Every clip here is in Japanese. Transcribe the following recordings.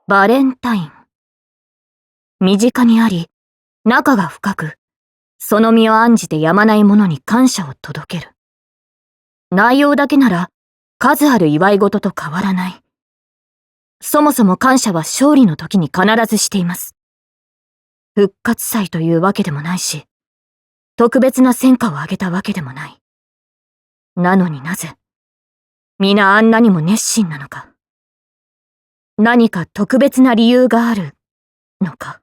バレンタイン。身近にあり、仲が深く、その身を案じてやまない者に感謝を届ける。内容だけなら、数ある祝い事と変わらない。そもそも感謝は勝利の時に必ずしています。復活祭というわけでもないし、特別な戦果を挙げたわけでもない。なのになぜ、皆あんなにも熱心なのか。何か特別な理由があるのか。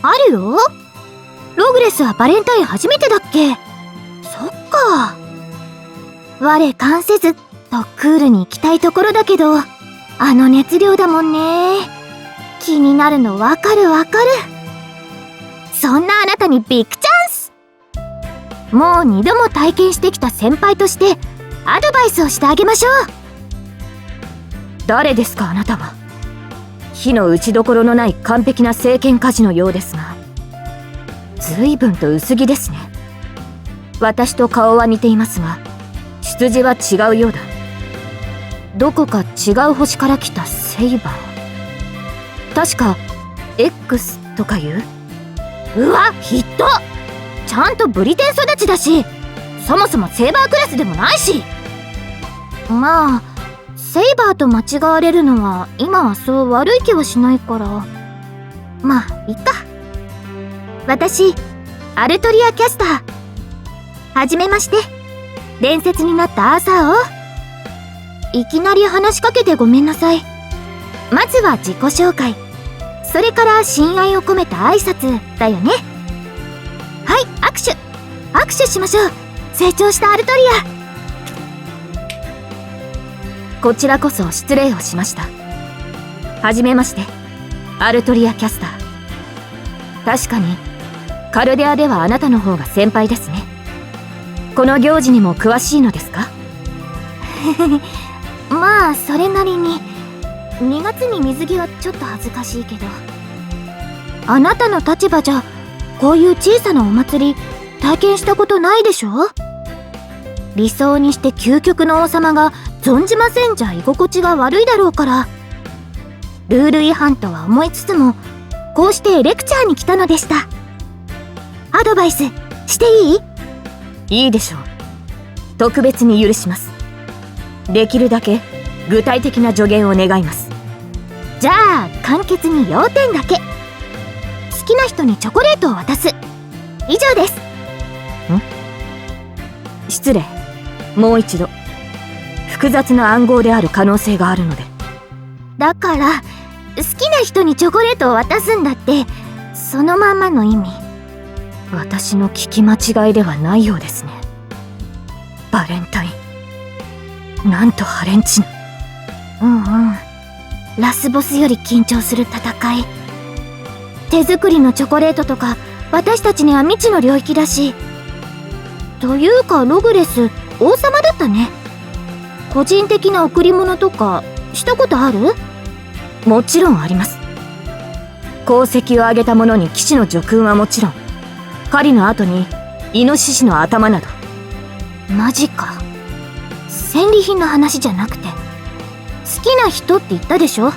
あるよ。ログレスはバレンタイン初めてだっけ。そっか。我関せずとクールに行きたいところだけど、あの熱量だもんね。気になるのわかる。そんなあなたにビッグチャンス。もう2度も体験してきた先輩としてアドバイスをしてあげましょう。誰ですかあなたは。火の打ちどころのない完璧な聖剣家事のようですが、随分と薄着ですね。私と顔は似ていますが、出自は違うようだ。どこか違う星から来たセイバー。確か X とかいう。うわ、ヒット。ちゃんとブリテン育ちだし、そもそもセイバークラスでもないし。まあセイバーと間違われるのは今はそう悪い気はしないから、まあいっか。私アルトリア・キャスター。はじめまして。伝説になったアーサーを。いきなり話しかけてごめんなさい。まずは自己紹介、それから親愛を込めた挨拶だよね。はい、握手しましょう。成長したアルトリア。こちらこそ失礼をしました。はじめまして、アルトリア・キャスター。確かにカルデアではあなたの方が先輩ですね。この行事にも詳しいのですか？まあそれなりに。2月に水着はちょっと恥ずかしいけど、あなたの立場じゃこういう小さなお祭り体験したことないでしょ。理想にして究極の王様が存じませんじゃ居心地が悪いだろうから。ルール違反とは思いつつも、こうしてレクチャーに来たのでした。アドバイスしていい？いいでしょう。特別に許します。できるだけ具体的な助言を願います。じゃあ簡潔に要点だけ。好きな人にチョコレートを渡す。以上です。失礼。もう一度。複雑な暗号である可能性があるので。だから好きな人にチョコレートを渡すんだって、そのまんまの意味。私の聞き間違いではないようですね。バレンタイン、なんとハレンチな。ラスボスより緊張する戦い。手作りのチョコレートとか私たちには未知の領域だし。というかログレス王様だったね。個人的な贈り物とかしたことある？もちろんあります。功績を挙げた者に騎士の叙勲はもちろん、狩りの後にイノシシの頭など。マジか。戦利品の話じゃなくて、好きな人って言ったでしょ。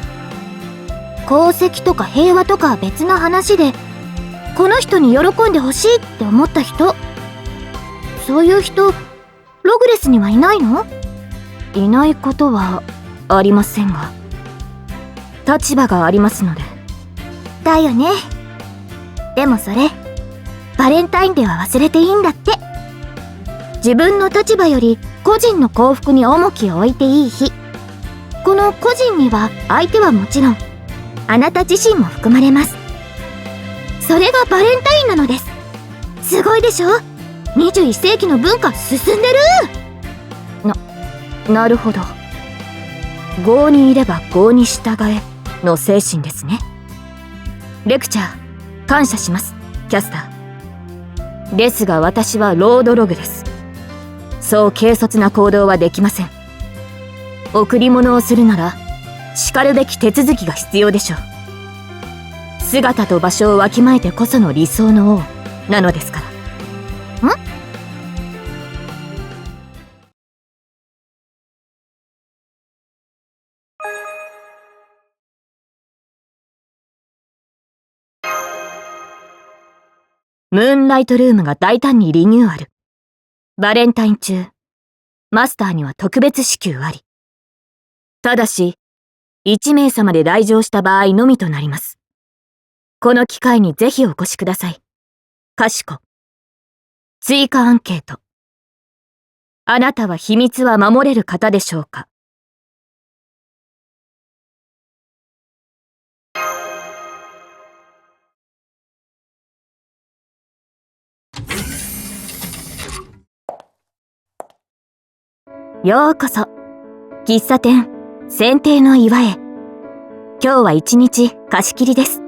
功績とか平和とかは別の話で、この人に喜んでほしいって思った人。そういう人ログレスにはいないの？いないことはありませんが、立場がありますので。だよね。でもそれバレンタインでは忘れていいんだって。自分の立場より個人の幸福に重きを置いていい日。この個人には相手はもちろんあなた自身も含まれます。それがバレンタインなのです。すごいでしょ。21世紀の文化進んでる。なるほど。郷にいれば郷に従えの精神ですね。レクチャー感謝します、キャスター。ですが私はロードログです。そう軽率な行動はできません。贈り物をするならしるべき手続きが必要でしょう。姿と場所をわきまえてこその理想の王なのですから。ムーンライトルームが大胆にリニューアル。バレンタイン中、マスターには特別支給あり。ただし、1名様で来場した場合のみとなります。この機会にぜひお越しください。かしこ。追加アンケート。あなたは秘密は守れる方でしょうか？ようこそ、喫茶店、選定の岩へ。今日は一日貸し切りです。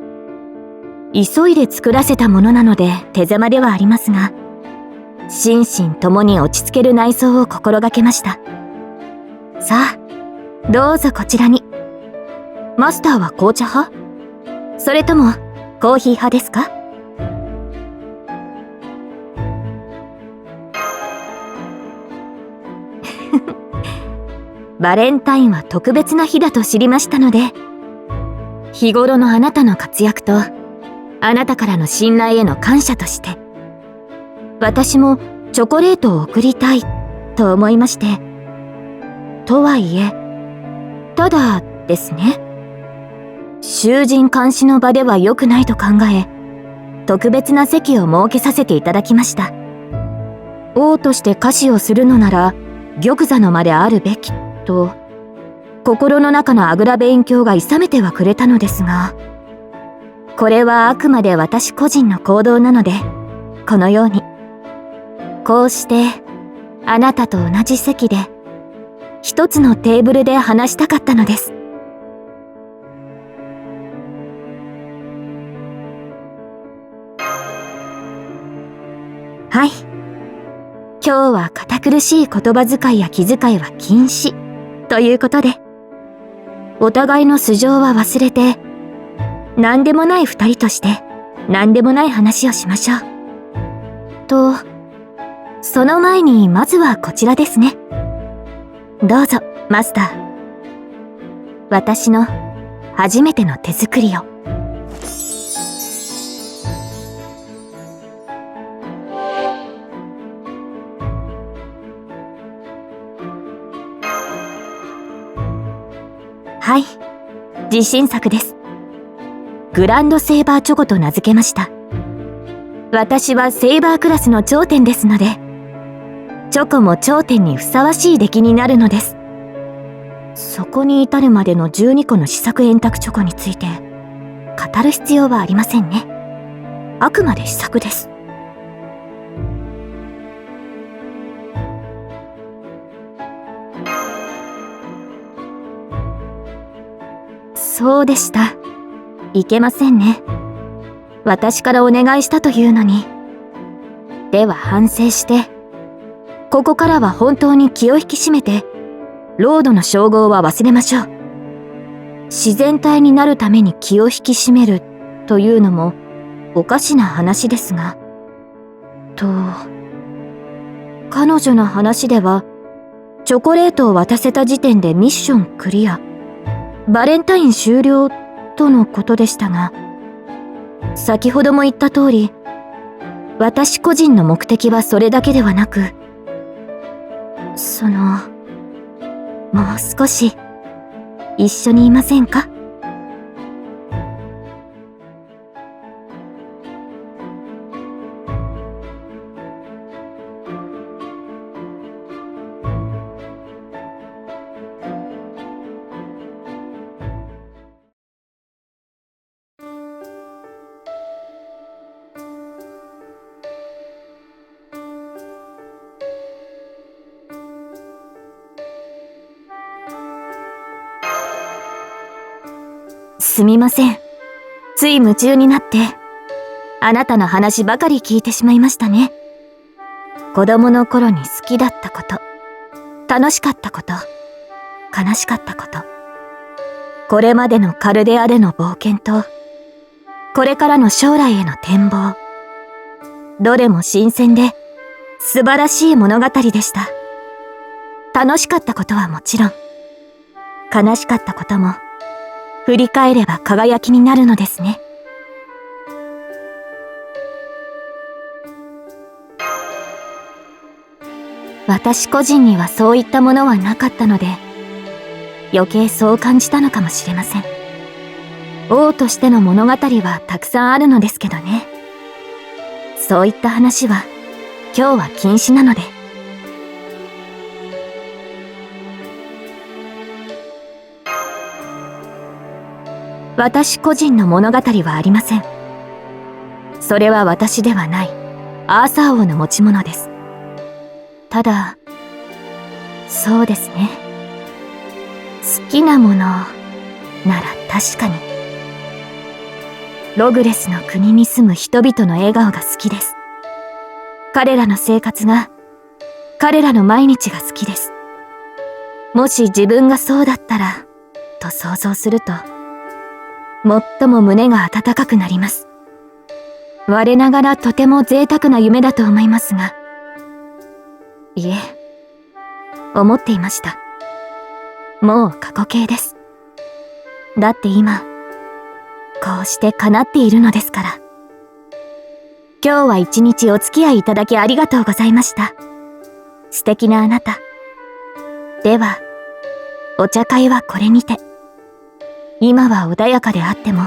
急いで作らせたものなので手狭ではありますが、心身ともに落ち着ける内装を心がけました。さあ、どうぞこちらに。マスターは紅茶派？それともコーヒー派ですか？バレンタインは特別な日だと知りましたので、日頃のあなたの活躍と、あなたからの信頼への感謝として、私もチョコレートを贈りたいと思いまして。とはいえ、ただですね、囚人監視の場では良くないと考え、特別な席を設けさせていただきました。王として下賜をするのなら、玉座の間であるべきと、心の中のあぐら勉強が諌めてはくれたのですが、これはあくまで私個人の行動なので、このように、こうしてあなたと同じ席で、一つのテーブルで話したかったのです。はい。今日は堅苦しい言葉遣いや気遣いは禁止ということで、お互いの素性は忘れて、何でもない二人として何でもない話をしましょう。と、その前にまずはこちらですね。どうぞマスター。私の初めての手作りを。はい、自信作です。グランドセーバーチョコと名付けました。私はセーバークラスの頂点ですので、チョコも頂点にふさわしい出来になるのです。そこに至るまでの12個の試作円卓チョコについて語る必要はありませんね。あくまで試作です。そうでした。いけませんね。私からお願いしたというのに。では反省して、ここからは本当に気を引き締めて、ロードの称号は忘れましょう。自然体になるために気を引き締めるというのもおかしな話ですが。と、彼女の話では、チョコレートを渡せた時点でミッションクリア。バレンタイン終了とのことでしたが、先ほども言った通り、私個人の目的はそれだけではなく、もう少し一緒にいませんか？すみません。つい夢中になって、あなたの話ばかり聞いてしまいましたね。子供の頃に好きだったこと、楽しかったこと、悲しかったこと、これまでのカルデアでの冒険と、これからの将来への展望。どれも新鮮で、素晴らしい物語でした。楽しかったことはもちろん、悲しかったことも、振り返れば輝きになるのですね。私個人にはそういったものはなかったので、余計そう感じたのかもしれません。王としての物語はたくさんあるのですけどね。そういった話は今日は禁止なので。私個人の物語はありません。それは私ではないアーサー王の持ち物です。ただ、そうですね。好きなものなら確かに。ログレスの国に住む人々の笑顔が好きです。彼らの生活が、彼らの毎日が好きです。もし自分がそうだったら、と想像すると、最も胸が温かくなります。我ながらとても贅沢な夢だと思いますが、いえ、思っていました。もう過去形です。だって今、こうして叶っているのですから。今日は一日お付き合いいただきありがとうございました。素敵なあなた。では、お茶会はこれにて。今は穏やかであっても、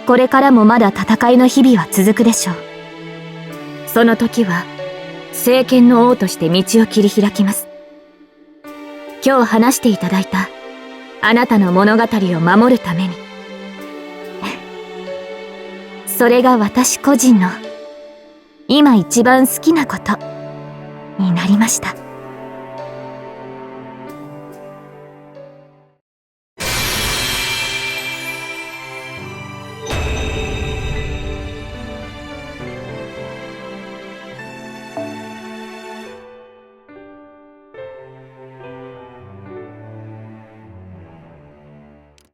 これからもまだ戦いの日々は続くでしょう。その時は、聖剣の王として道を切り開きます。今日話していただいた、あなたの物語を守るために。それが私個人の、今一番好きなこと、になりました。